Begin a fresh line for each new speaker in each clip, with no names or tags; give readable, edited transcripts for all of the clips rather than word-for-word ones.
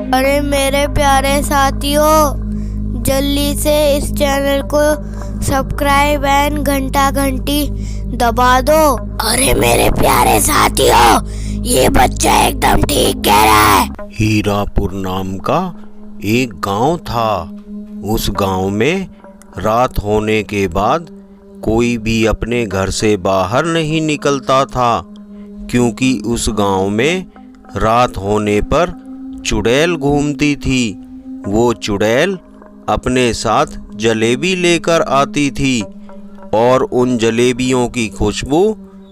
अरे मेरे प्यारे साथियों, जल्दी से इस चैनल को सब्सक्राइब एंड घंटी दबा दो। अरे मेरे प्यारे साथियों, ये बच्चा एकदम ठीक कह रहा है।
हीरापुर नाम का एक गांव था। उस गांव में रात होने के बाद कोई भी अपने घर से बाहर नहीं निकलता था, क्योंकि उस गांव में रात होने पर चुड़ैल घूमती थी। वो चुड़ैल अपने साथ जलेबी लेकर आती थी और उन जलेबियों की खुशबू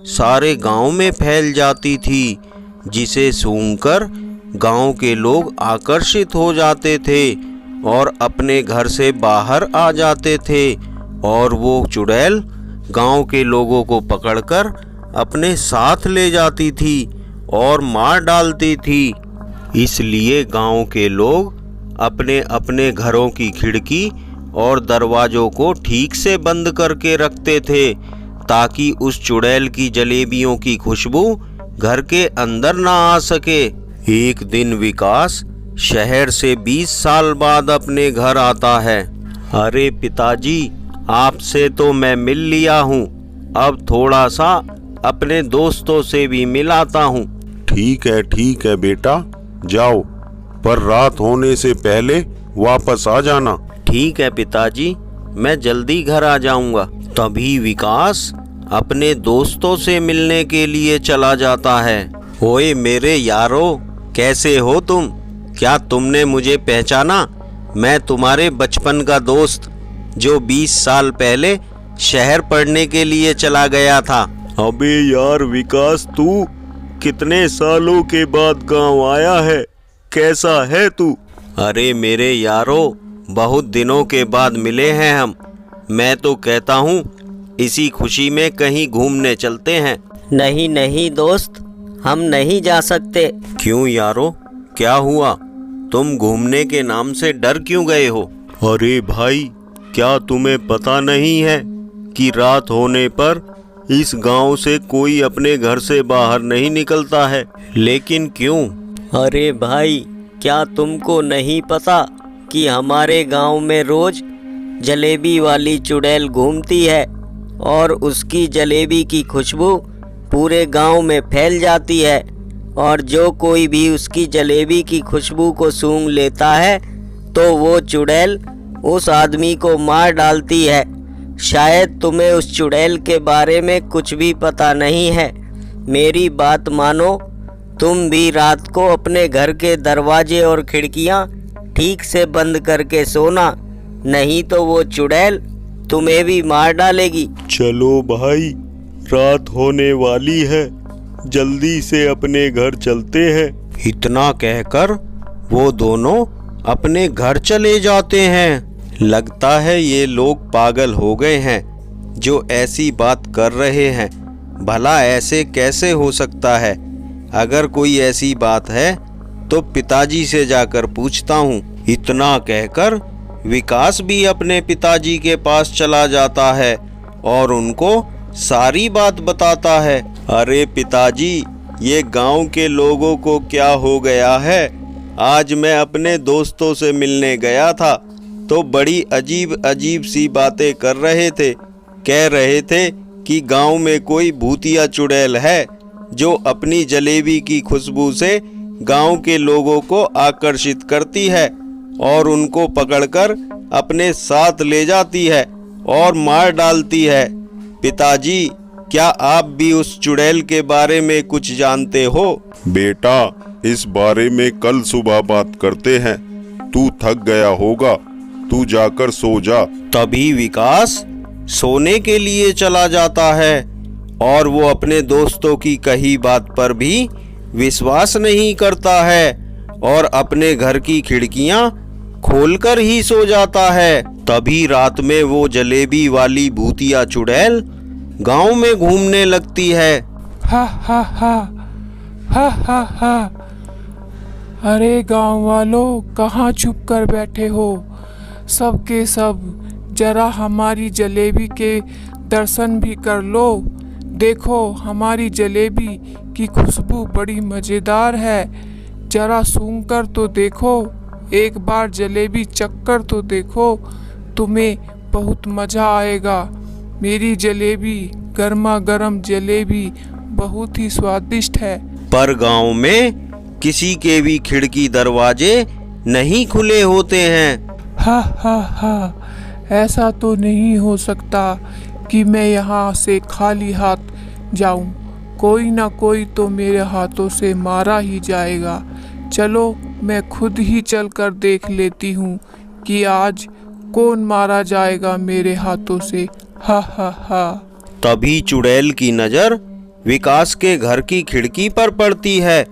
सारे गांव में फैल जाती थी, जिसे सूंघकर गांव के लोग आकर्षित हो जाते थे और अपने घर से बाहर आ जाते थे। और वो चुड़ैल गांव के लोगों को पकड़कर अपने साथ ले जाती थी और मार डालती थी। इसलिए गांव के लोग अपने अपने घरों की खिड़की और दरवाज़ों को ठीक से बंद करके रखते थे, ताकि उस चुड़ैल की जलेबियों की खुशबू घर के अंदर ना आ सके। एक दिन विकास शहर से 20 साल बाद अपने घर आता है। अरे पिताजी, आपसे तो मैं मिल लिया हूँ, अब थोड़ा सा अपने दोस्तों से भी मिल आता हूँ।
ठीक है बेटा, जाओ, पर रात होने से पहले वापस आ जाना।
ठीक है पिताजी, मैं जल्दी घर आ जाऊंगा। तभी विकास अपने दोस्तों से मिलने के लिए चला जाता है। ओए मेरे यारो, कैसे हो तुम? क्या तुमने मुझे पहचाना? मैं तुम्हारे बचपन का दोस्त, जो 20 साल पहले शहर पढ़ने के लिए चला गया था।
अबे यार विकास, तू कितने सालों के बाद गांव आया है? कैसा है तू?
अरे मेरे यारो, बहुत दिनों के बाद मिले हैं हम। मैं तो कहता हूँ इसी खुशी में कहीं घूमने चलते हैं।
नहीं दोस्त, हम नहीं जा सकते।
क्यों यारो, क्या हुआ? तुम घूमने के नाम से डर क्यों गए हो?
अरे भाई, क्या तुम्हें पता नहीं है कि रात होने पर इस गांव से कोई अपने घर से बाहर नहीं निकलता है?
लेकिन क्यों?
अरे भाई, क्या तुमको नहीं पता कि हमारे गांव में रोज जलेबी वाली चुड़ैल घूमती है और उसकी जलेबी की खुशबू पूरे गांव में फैल जाती है, और जो कोई भी उसकी जलेबी की खुशबू को सूंघ लेता है तो वो चुड़ैल उस आदमी को मार डालती है। शायद तुम्हें उस चुड़ैल के बारे में कुछ भी पता नहीं है। मेरी बात मानो, तुम भी रात को अपने घर के दरवाजे और खिड़कियां ठीक से बंद करके सोना, नहीं तो वो चुड़ैल तुम्हें भी मार डालेगी।
चलो भाई, रात होने वाली है, जल्दी से अपने घर चलते हैं।
इतना कहकर वो दोनों अपने घर चले जाते हैं। लगता है ये लोग पागल हो गए हैं जो ऐसी बात कर रहे हैं। भला ऐसे कैसे हो सकता है? अगर कोई ऐसी बात है तो पिताजी से जाकर पूछता हूँ। इतना कहकर विकास भी अपने पिताजी के पास चला जाता है और उनको सारी बात बताता है। अरे पिताजी, ये गांव के लोगों को क्या हो गया है? आज मैं अपने दोस्तों से मिलने गया था तो बड़ी अजीब सी बातें कर रहे थे। कह रहे थे कि गांव में कोई भूतिया चुड़ैल है जो अपनी जलेबी की खुशबू से गांव के लोगों को आकर्षित करती है और उनको पकड़कर अपने साथ ले जाती है और मार डालती है। पिताजी, क्या आप भी उस चुड़ैल के बारे में कुछ जानते हो?
बेटा, इस बारे में कल सुबह बात करते हैं। तू थक गया होगा, तू जाकर सो जा।
तभी विकास सोने के लिए चला जाता है और वो अपने दोस्तों की कही बात पर भी विश्वास नहीं करता है और अपने घर की खिड़कियां खोलकर ही सो जाता है। तभी रात में वो जलेबी वाली भूतिया चुड़ैल गांव में घूमने लगती है।
हा हा हा हा हा हा। अरे गांव वालों, कहाँ छुप कर बैठे हो? सबके सब जरा हमारी जलेबी के दर्शन भी कर लो। देखो, हमारी जलेबी की खुशबू बड़ी मज़ेदार है। जरा सूंघ कर तो देखो, एक बार जलेबी चखकर तो देखो, तुम्हें बहुत मज़ा आएगा। मेरी जलेबी, गर्मा गर्म जलेबी बहुत ही स्वादिष्ट है।
पर गांव में किसी के भी खिड़की दरवाजे नहीं खुले होते हैं।
हा हा हा, ऐसा तो नहीं हो सकता कि मैं यहाँ से खाली हाथ जाऊं। कोई ना कोई तो मेरे हाथों से मारा ही जाएगा। चलो मैं खुद ही चलकर देख लेती हूँ कि आज कौन मारा जाएगा मेरे हाथों से। हा हा हा।
तभी चुड़ैल की नज़र विकास के घर की खिड़की पर पड़ती है,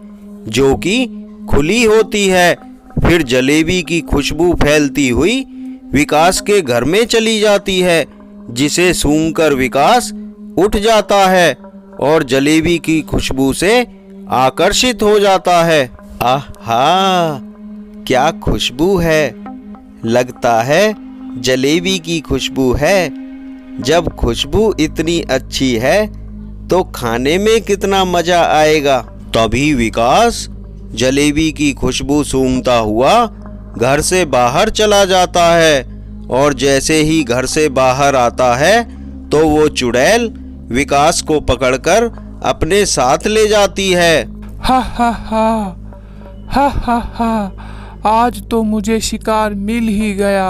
जो कि खुली होती है। फिर जलेबी की खुशबू फैलती हुई विकास के घर में चली जाती है, जिसे सूंघकर विकास उठ जाता है और जलेबी की खुशबू से आकर्षित हो जाता है। आहा, क्या खुशबू है! लगता है जलेबी की खुशबू है। जब खुशबू इतनी अच्छी है तो खाने में कितना मजा आएगा। तभी विकास जलेबी की खुशबू सूंघता हुआ घर से बाहर चला जाता है, और जैसे ही घर से बाहर आता है तो वो चुड़ैल विकास को पकड़कर अपने साथ ले जाती है।
हा हा हा, हा हा हा, आज तो मुझे शिकार मिल ही गया।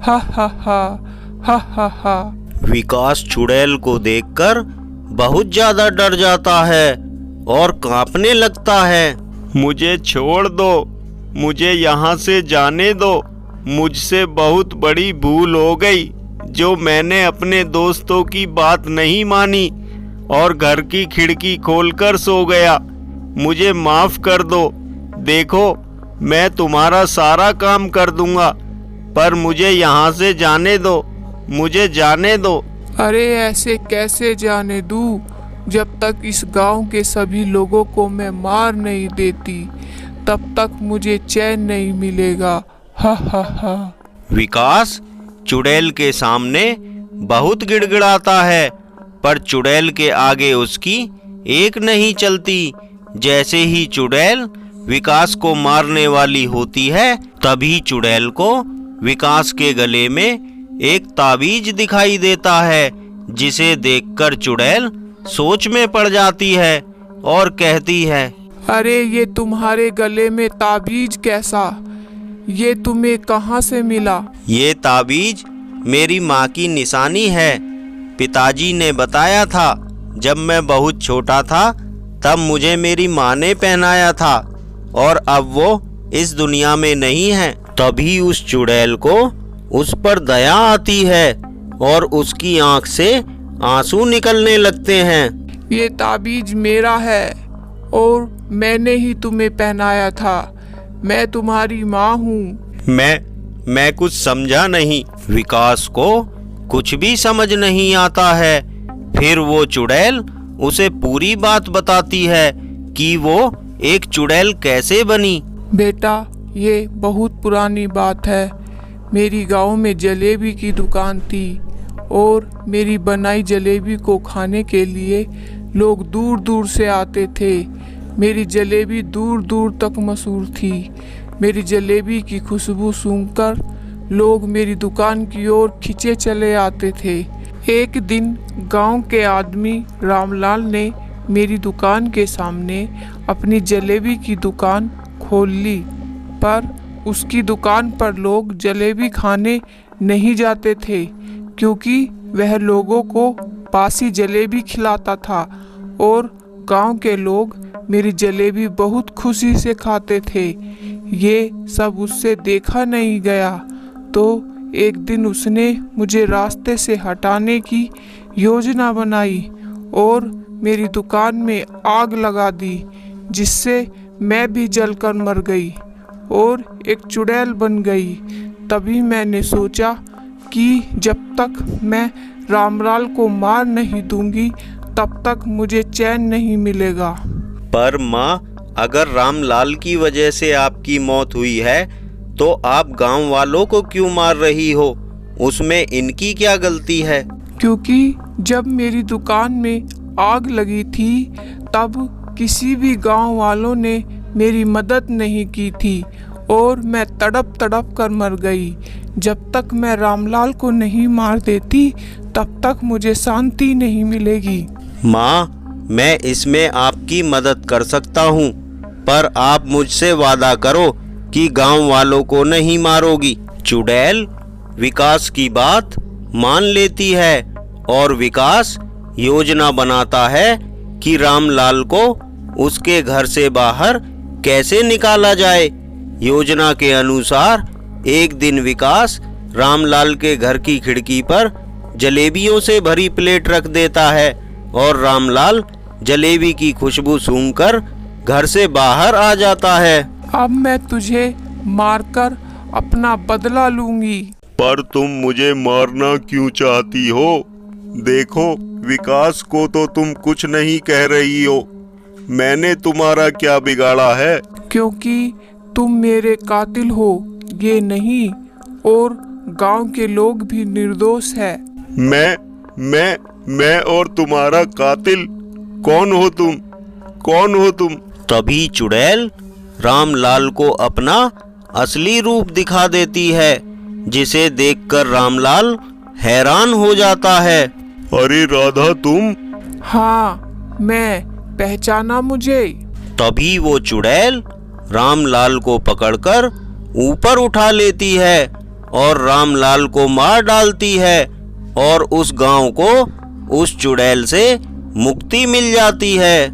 हा हा हा, हा हा हा।
विकास चुड़ैल को देखकर बहुत ज्यादा डर जाता है और कांपने लगता है।
मुझे छोड़ दो, मुझे यहाँ से जाने दो। मुझसे बहुत बड़ी भूल हो गई जो मैंने अपने दोस्तों की बात नहीं मानी और घर की खिड़की खोलकर सो गया। मुझे माफ़ कर दो। देखो, मैं तुम्हारा सारा काम कर दूंगा, पर मुझे यहाँ से जाने दो, मुझे जाने दो।
अरे ऐसे कैसे जाने दूँ? जब तक इस गांव के सभी लोगों को मैं मार नहीं देती, तब तक मुझे चैन नहीं मिलेगा। हा हा हा।
विकास चुड़ैल के सामने बहुत गिड़गिड़ाता है, पर चुड़ैल के आगे उसकी एक नहीं चलती। जैसे ही चुड़ैल विकास को मारने वाली होती है, तभी चुड़ैल को विकास के गले में एक ताबीज दिखाई देता है, जिसे देखकर चुड़ैल सोच में पड़ जाती है और कहती है,
अरे ये तुम्हारे गले में ताबीज कैसा? ये तुम्हें कहाँ से मिला?
ये ताबीज मेरी माँ की निशानी है। पिताजी ने बताया था। जब मैं बहुत छोटा था तब मुझे मेरी माँ ने पहनाया था, और अब वो इस दुनिया में नहीं है। तभी उस चुड़ैल को उस पर दया आती है और उसकी आंख से आंसू निकलने लगते हैं।
ये ताबीज मेरा है और मैंने ही तुम्हें पहनाया था। मैं तुम्हारी माँ हूँ।
मैं कुछ समझा नहीं। विकास को कुछ भी समझ नहीं आता है। फिर वो चुड़ैल उसे पूरी बात बताती है कि वो एक चुड़ैल कैसे बनी।
बेटा, ये बहुत पुरानी बात है। मेरी गांव में जलेबी की दुकान थी और मेरी बनाई जलेबी को खाने के लिए लोग दूर दूर से आते थे। मेरी जलेबी दूर दूर तक मशहूर थी। मेरी जलेबी की खुशबू सूंघकर लोग मेरी दुकान की ओर खिंचे चले आते थे। एक दिन गांव के आदमी रामलाल ने मेरी दुकान के सामने अपनी जलेबी की दुकान खोल ली, पर उसकी दुकान पर लोग जलेबी खाने नहीं जाते थे, क्योंकि वह लोगों को बासी जलेबी खिलाता था और गांव के लोग मेरी जलेबी बहुत खुशी से खाते थे। ये सब उससे देखा नहीं गया, तो एक दिन उसने मुझे रास्ते से हटाने की योजना बनाई और मेरी दुकान में आग लगा दी, जिससे मैं भी जलकर मर गई और एक चुड़ैल बन गई। तभी मैंने सोचा कि जब तक मैं रामलाल को मार नहीं दूंगी, तब तक मुझे चैन नहीं मिलेगा।
पर माँ, अगर रामलाल की वजह से आपकी मौत हुई है तो आप गांव वालों को क्यों मार रही हो? उसमें इनकी क्या गलती है?
क्योंकि जब मेरी दुकान में आग लगी थी तब किसी भी गांव वालों ने मेरी मदद नहीं की थी और मैं तड़प तड़प कर मर गई। जब तक मैं रामलाल को नहीं मार देती तब तक मुझे शांति नहीं मिलेगी।
माँ, मैं इसमें आपकी मदद कर सकता हूँ, पर आप मुझसे वादा करो कि गांव वालों को नहीं मारोगी। चुड़ैल विकास की बात मान लेती है और विकास योजना बनाता है कि रामलाल को उसके घर से बाहर कैसे निकाला जाए। योजना के अनुसार एक दिन विकास रामलाल के घर की खिड़की पर जलेबियों से भरी प्लेट रख देता है और रामलाल जलेबी की खुशबू सूंघकर घर से बाहर आ जाता है।
अब मैं तुझे मारकर अपना बदला लूंगी।
पर तुम मुझे मारना क्यों चाहती हो? देखो, विकास को तो तुम कुछ नहीं कह रही हो। मैंने तुम्हारा क्या बिगाड़ा है?
क्योंकि तुम मेरे कातिल हो, ये नहीं, और गांव के लोग भी निर्दोष है।
मैं और तुम्हारा कातिल? कौन हो तुम? कौन हो तुम?
तभी चुड़ैल रामलाल को अपना असली रूप दिखा देती है, जिसे देखकर रामलाल हैरान हो जाता है।
अरे राधा, तुम?
हाँ, मैं पहचाना मुझे।
तभी वो चुड़ैल रामलाल को पकड़कर ऊपर उठा लेती है और रामलाल को मार डालती है और उस गांव को उस चुड़ैल से मुक्ति मिल जाती है।